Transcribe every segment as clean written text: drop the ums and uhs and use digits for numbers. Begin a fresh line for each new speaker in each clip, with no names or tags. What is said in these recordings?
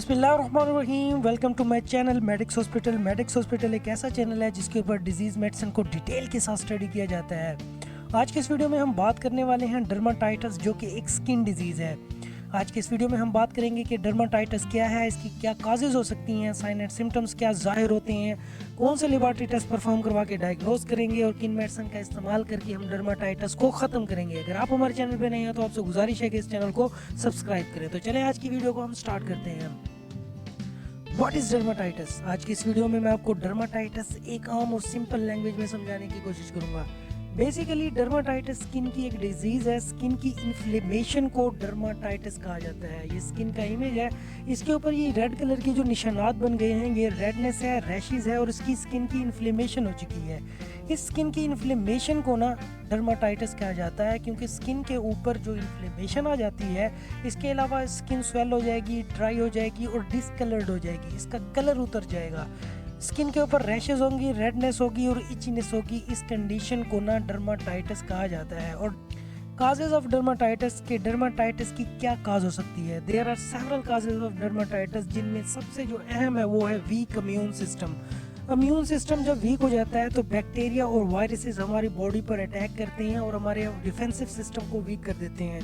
बिस्मिल्लाहिर्रहमानिर्रहीम। Welcome to my channel Medics Hospital. Medics Hospital एक ऐसा चैनल है जिसके ऊपर डिजीज़ मेडिसिन को डिटेल के साथ स्टडी किया जाता है। आज के इस वीडियो में हम बात करने वाले हैं डर्माटाइटिस, जो कि एक स्किन डिजीज़ है। आज के इस वीडियो में हम बात करेंगे कि डर्माटाइटिस क्या है, इसकी क्या काजेज़ हो सकती हैं, साइन एंड सिम्टम्स क्या ज़ाहिर होते हैं, कौन से लेबॉरेटरी टेस्ट परफॉर्म करवा के डायग्नोज करेंगे और किन मेडिसिन का इस्तेमाल करके हम डर्माटाइटिस को ख़त्म करेंगे। अगर आप हमारे चैनल पर नए हैं तो आपसे गुजारिश है कि इस चैनल को सब्सक्राइब करें। तो चलें आज की वीडियो को हम स्टार्ट करते हैं। What is dermatitis? आज की इस वीडियो में मैं आपको डर्माटाइटिस एक आम और सिंपल लैंग्वेज में समझाने की कोशिश करूंगा। बेसिकली डर्माटाइटिस स्किन की एक डिजीज़ है। स्किन की इन्फ्लेमेशन को डर्माटाइटिस कहा जाता है। ये स्किन का इमेज है, इसके ऊपर ये रेड कलर के जो निशानात बन गए हैं, ये रेडनेस है, रैशेस है और इसकी स्किन की इन्फ्लेमेशन हो चुकी है। इस स्किन की इन्फ्लेमेशन को ना डर्माटाइटिस कहा जाता है, क्योंकि स्किन के ऊपर जो इन्फ्लेमेशन आ जाती है, इसके अलावा स्किन स्वेल हो जाएगी, ड्राई हो जाएगी और डिसकलर्ड हो जाएगी, इसका कलर उतर जाएगा। स्किन के ऊपर रैशेस होंगी, रेडनेस होगी और इचीनेस होगी। इस कंडीशन को ना डर्माटाइटिस कहा जाता है। और काजेज ऑफ डर्माटाइटिस की क्या काज हो सकती है? There are several causes of dermatitis, जिनमें सबसे जो अहम है वो है weak immune system. Immune system जब वीक हो जाता है तो बैक्टीरिया और वायरसेस हमारी बॉडी पर अटैक करते हैं और हमारे डिफेंसिव सिस्टम को वीक कर देते हैं,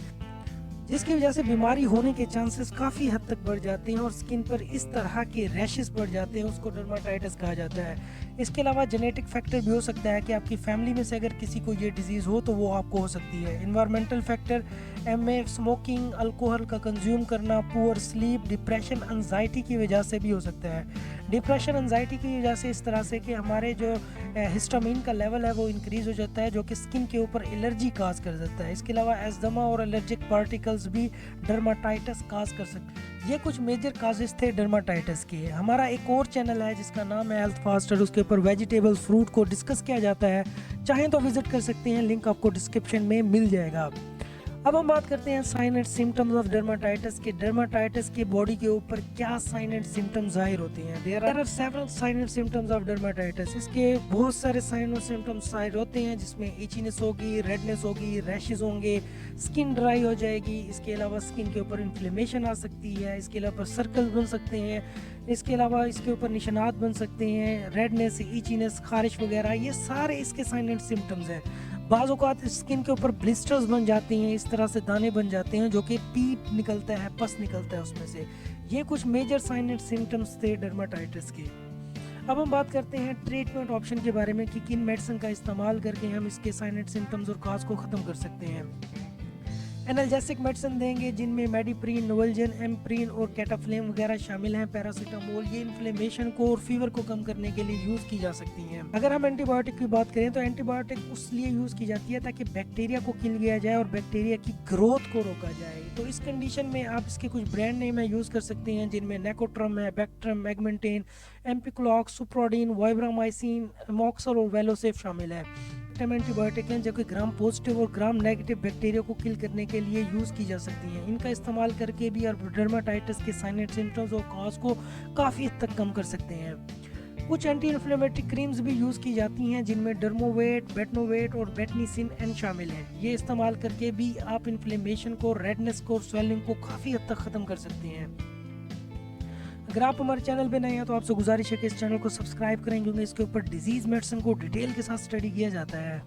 जिसकी वजह से बीमारी होने के चांसेस काफ़ी हद तक बढ़ जाते हैं और स्किन पर इस तरह के रैशेस बढ़ जाते हैं। उसको डर्माटाइटिस कहा जाता है। इसके अलावा जेनेटिक फैक्टर भी हो सकता है कि आपकी फैमिली में से अगर किसी को ये डिजीज़ हो तो वो आपको हो सकती है। Environmental factor, MA, smoking, alcohol का कंज्यूम करना, पुअर स्लीप, डिप्रेशन, एंजाइटी की वजह से भी हो सकता है। डिप्रेशन, एंजाइटी की वजह से इस तरह से कि हमारे जो हिस्टामिन का लेवल है वो इंक्रीज़ हो जाता है, जो कि स्किन के ऊपर एलर्जी काज कर सकता है। इसके अलावा एस्थमा और एलर्जिक पार्टिकल्स भी डर्माटाइटिस काज कर सकते हैं। ये कुछ मेजर काजेस थे डर्माटाइटिस के। हमारा एक और चैनल है जिसका नाम है हेल्थ फास्टर, उसके ऊपर वेजिटेबल्स, फ्रूट को डिस्कस किया जाता है। चाहें तो विजिट कर सकते हैं, लिंक आपको डिस्क्रिप्शन में मिल जाएगा। अब हम बात करते हैं sign and symptoms of dermatitis के। डर्माटाइटिस के बॉडी के ऊपर क्या साइन एंड सिम्टम्स जाहिर होते हैं? There are several sign and symptoms of dermatitis. इसके बहुत सारे साइन और सिम्टम्स जाहिर होते हैं, जिसमें इचीनेस होगी, रेडनेस होगी, रैशेस होंगे, स्किन ड्राई हो जाएगी। इसके अलावा स्किन के ऊपर इन्फ्लेमेशन आ सकती है। इसके अलावा सर्कल्स बन सकते हैं। इसके अलावा इसके ऊपर निशानात बन सकते हैं, रेडनेस, इचीनेस, खारिश वगैरह। ये सारे इसके साइन एंड सिम्टम्स हैं। बाज़ औक़ात स्किन के ऊपर ब्लिस्टर्स बन जाती हैं, इस तरह से दाने बन जाते हैं, जो कि पीप निकलता है, पस निकलता है उसमें से। ये कुछ मेजर साइन एंड सिम्टम्स थे डर्माटाइटिस के। अब हम बात करते हैं ट्रीटमेंट ऑप्शन के बारे में कि किन मेडिसिन का इस्तेमाल करके हम इसके साइन एंड सिम्टम्स और काज को ख़त्म कर सकते हैं। एनाल्जेसिक मेडिसिन देंगे, जिनमें मेडिप्रीन, नोवल्जन, एम्प्रीन और कैटाफ्लेम वगैरह शामिल हैं। पैरासीटामोल, ये इन्फ्लेमेशन को और फीवर को कम करने के लिए यूज़ की जा सकती हैं। अगर हम एंटीबायोटिक की बात करें तो एंटीबायोटिक उस लिए यूज़ की जाती है ताकि बैक्टीरिया को किल किया जाए और बैक्टीरिया की ग्रोथ को रोका जाए। तो इस कंडीशन में आप इसके कुछ ब्रांड नेम है यूज़ कर सकते हैं, जिनमें नेकोट्रम है, बैक्ट्रम, एगमेंटेन, एम्पिक्लॉक, सुप्रोडिन, वाइब्रामाइसिन, मॉक्सल और वेलोसेफ शामिल है। एंटीबायोटिक हैं जो कि ग्राम पॉजिटिव और ग्राम नेगेटिव बैक्टीरिया को किल करने के लिए यूज़ की जा सकती हैं। इनका इस्तेमाल करके भी आप डर्माटाइटिस के साइन एंड सिम्टम्स और कॉज को काफ़ी हद तक कम कर सकते हैं। कुछ एंटी इन्फ्लेमेटरी क्रीम्स भी यूज़ की जाती हैं, जिनमें डर्मोवेट, बेटनोवेट और बेटनीसिन एन शामिल हैं। ये इस्तेमाल करके भी आप इन्फ्लेमेशन को, रेडनेस को, स्वेलिंग को काफ़ी हद तक ख़त्म कर सकते हैं। अगर आप हमारे चैनल पे नए हैं तो आपसे गुजारिश है कि इस चैनल को सब्सक्राइब करें, क्योंकि इसके ऊपर डिजीज़ मेडिसिन को डिटेल के साथ स्टडी किया जाता है।